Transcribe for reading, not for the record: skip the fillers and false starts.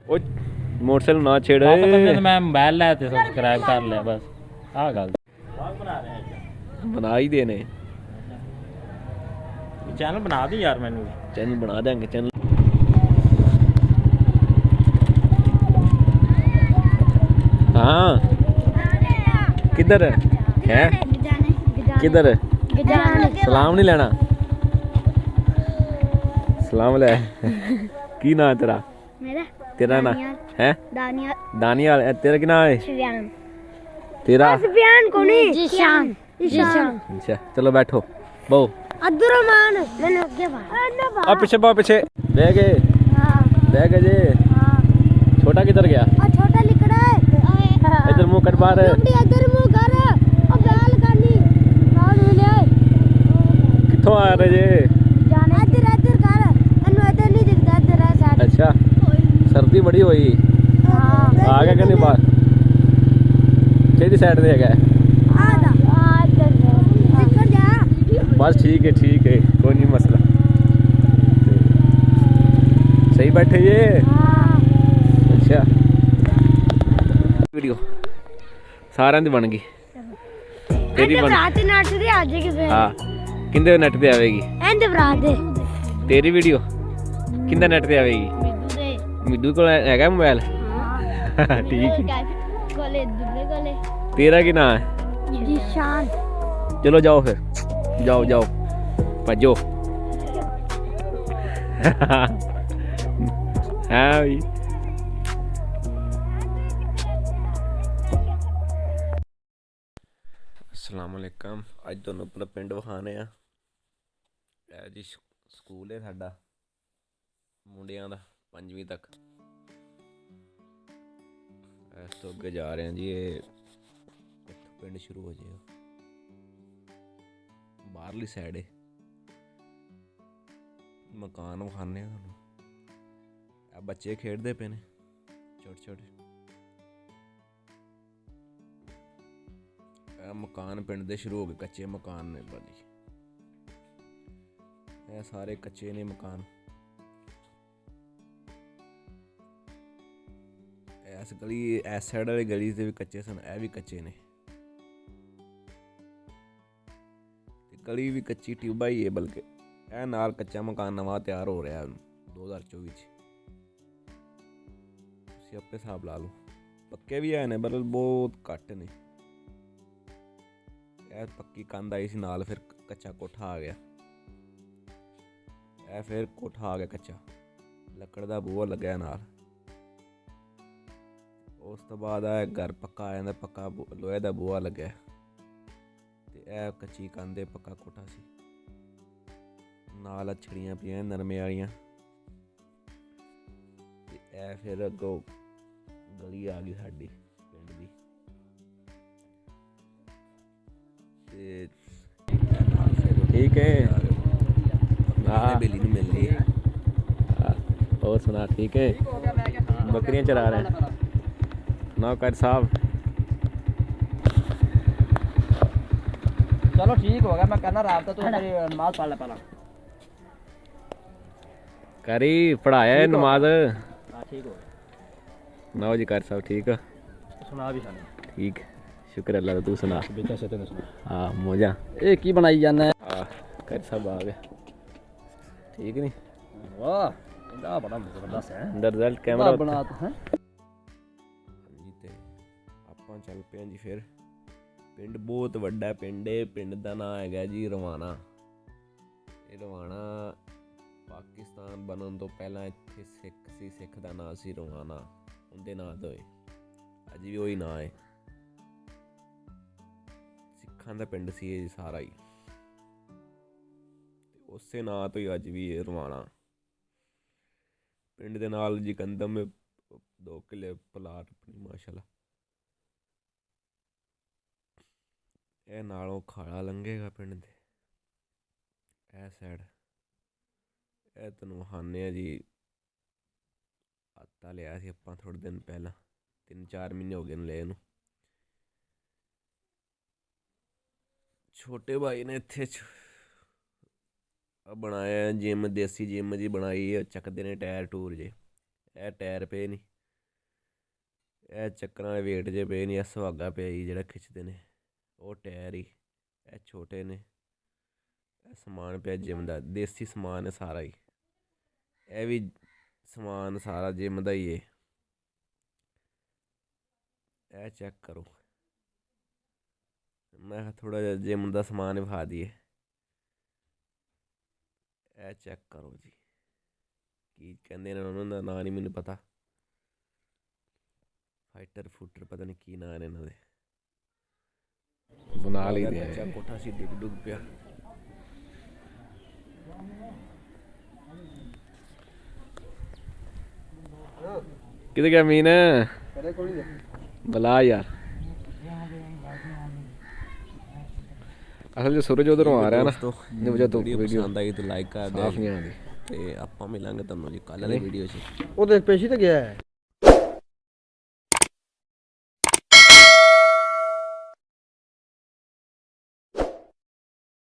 ਉਹ ਮੋਟਰਸਾਈਕਲ ਨਾ ਛੇੜ ਮੈਂ ਮੋਬਾਈਲ ਲੈ ਤੇ ਸਬਸਕ੍ਰਾਈਬ ਕਰ ਲਿਆ ਬਸ ਆਹ ਗੱਲ ਬਣਾ ਹੀ ਦੇਣੇ ਚੈਨਲ ਬਣਾ ਦੇ ਯਾਰ ਮੈਨੂੰ ਚੈਨਲ ਬਣਾ ਦੇਾਂਗੇ ਚੈਨਲ हाँ किधर है किधर सलाम नहीं लेना सलाम ले की ना है तेरा तेरा ना है दानियाल तेरा की ना है तेरा अच्छा चलो बैठो बहु अब पीछे बहुत पीछे बह गए जी छोटा किधर गया इधर मुंह कट बाहर किथों आ रहे जे अच्छा सर्दी बड़ी हुई आ गया कहीं बाहर केड़ी साइड से है बस ठीक है कोई नहीं मसला सही बैठे ये अच्छा वीडियो सारे दी बन गई तेरी बन हाँ किंदे नेट पे आवेगी तेरी वीडियो किंदे नेट पे आवेगी मिद्दू को हैगा मोबाइल ठीक तेरा की ना है चलो जाओ फिर जाओ भजो हाँ भाई अस्सलामुअलैकुम अज तुहानू अपना पिंड विखाने आ जी स्कूल है साडा मुंडियां दा 5वीं तक इस तो अगे जा रहे हैं जी ये पिंड शुरू हो जाएगा बाहरली साइड है मकान विखाने तुहानू बच्चे खेडदे पे ने छोटे मकान पिंड दे शुरू हो गए कच्चे मकान ने बड़ी ये सारे कच्चे ने मकान इस गली इस साइड वाली गली से भी कच्चे सन ए भी कच्चे ने गली भी कच्ची ट्यूबा ही है बल्कि ए नाल कच्चा मकान नवा तैयार हो रहा है 2024 तुसीं आपे हिसाब ला लो पक्के भी है ने पर बहुत घट ने पक्की कंध आई सी नाल फिर कच्चा कोठा आ गया फिर कोठा आ गया कच्चा लकड़ दा बूहा लग्या नाल उस तो बाद घर पक्का आ जांदा पक्का लोहे दा बूहा लग्या ते कच्ची कंध पक्का कोठा सी नाल छड़ियां पियां नरमे वालियां ते फिर अगों गली आ गई साडी पिंड दी ठीक है बेली मिल रही है और सुना ठीक है बकरियां चरा रहे हैं नौकर साहब चलो ठीक हो गया मैं करना रात तो मेरी नमाज पढ़ ले पहला करी पढ़ाया है नमाज ठीक हो ना जी कर साहब ठीक है सुना भी सानू ठीक शुक्र अल्लाह तू सुना हाँ मौजा ये की बनाई जाना है कर सब आ गए ठीक नहीं वाह इंदा बड़ा जबरदस्त है अंदर रिजल्ट कैमरा बना तो है जी ते ਆਪਾਂ ਚੱਲ ਪਏ ਜੀ ਫਿਰ ਪਿੰਡ ਬਹੁਤ ਵੱਡਾ ਪਿੰਡ ਹੈ ਪਿੰਡ ਦਾ ਨਾਮ ਹੈਗਾ ਜੀ ਰਵਾਣਾ ਇਹ ਰਵਾਣਾ ਪਾਕਿਸਤਾਨ ਬਣਨ ਤੋਂ ਪਹਿਲਾਂ ਇੱਥੇ ਸਿੱਖ ਦਾ ਨਾਮ ਸੀ ਰਵਾਣਾ ਉਹਦੇ ਨਾਂ ਤੋਂ ਹੈ ਅੱਜ ਵੀ ਉਹੀ ਨਾਂ ਹੈ ਦਾ ਪਿੰਡ ਸੀ ਇਹ ਸਾਰਾ ਹੀ ਉਸੇ ਨਾਂ ਤੋਂ ਹੀ ਅੱਜ ਵੀ ਇਹ ਰਵਾਣਾ ਪਿੰਡ ਦੇ ਨਾਲ ਜੀ ਕੰਦਮ 2 ਕਿੱਲੇ ਪਲਾਟ ਆਪਣੀ ਮਾਸ਼ਾਅੱਲਾ ਇਹ ਨਾਲੋਂ ਖਾਲਾ ਲੰਘੇਗਾ ਪਿੰਡ ਦੇ ਇਹ ਸਾਈਡ ਇਹ ਤੈਨੂੰ ਵਹਾਨੇ ਆ ਜੀ ਆਤਾ ਲਿਆ ਸੀ ਆਪਾਂ ਥੋੜੇ ਦਿਨ ਪਹਿਲਾਂ 3-4 ਮਹੀਨੇ ਹੋ ਗਏ ਨੇ ਲਏ ਨੂੰ छोटे भाई ने इत्थे बनाया जिम देसी जिम जी बनाई चकते ने टायर टूर जे टायर पे नहीं ਇਹ ਚੱਕਰਾਂ ਵਾਲੇ ਵੇਟ ਜੇ ਪਏ ਨਹੀਂ, ਇਹ ਸੁਹਾਗਾ ਪਿਆ ਜੀ ਜਿਹੜਾ ਖਿੱਚਦੇ ਨੇ, ਉਹ ਟਾਇਰ ਹੀ, ਇਹ ਛੋਟੇ ਨੇ, ਇਹ ਸਮਾਨ ਪਿਆ ਜਿਮ ਦਾ, ਦੇਸੀ ਸਮਾਨ ਹੈ ਸਾਰਾ ਹੀ, ਇਹ ਵੀ ਸਮਾਨ ਸਾਰਾ ਜਿਮ ਦਾ ਹੀ ਹੈ। ਇਹ ਚੈੱਕ ਕਰੋ, ਮੈਂ ਕਿਹਾ ਥੋੜਾ ਜਿਹਾ ਜਿਮ ਦਾ ਸਮਾਨ ਵਿਖਾ ਦਈਏ। ਇਹ ਚੈੱਕ ਕਰੋ ਜੀ, ਕੀ ਕਹਿੰਦੇ ਨੇ ਉਹਨਾਂ ਦਾ ਨਾਂ ਨਹੀਂ ਮੈਨੂੰ ਪਤਾ, ਫਾਈਟਰ ਫੂਟਰ ਪਤਾ ਨਹੀਂ ਕੀ ਨਾਂ ਨੇ ਇਹਨਾਂ ਦੇ। ਬਣਾ ਲਈ ਦੇ ਕੱਚਾ ਕੋਠਾ ਸੀ ਡਿੱਗ ਡੁੱਗ ਪਿਆ। ਕਿਤੇ ਗਿਆ ਮੀਨ ਬਲਾ ਯਾਰ, ਅਸਲ 'ਚ ਸੂਰਜ ਉਧਰੋਂ ਆ ਰਿਹਾ ਨਾ, ਨਹੀਂ ਵਜਾ ਤੋਂ ਵੀਡੀਓ ਵੀਡੀਓ ਪਸੰਦ ਆਈ ਤਾਂ ਲਾਈਕ ਕਰ ਸਾਫ ਦਿਓ ਨਹੀਂ ਆਉਂਦੀ। ਤੇ ਆਪਾਂ ਮਿਲਾਂਗੇ ਤੁਹਾਨੂੰ ਜੀ ਕੱਲ੍ਹ ਵਾਲੀ ਵੀਡੀਓ 'ਚ। ਉਹ ਤੇ ਪੇਸ਼ੀ ਤੇ ਗਿਆ ਹੈ।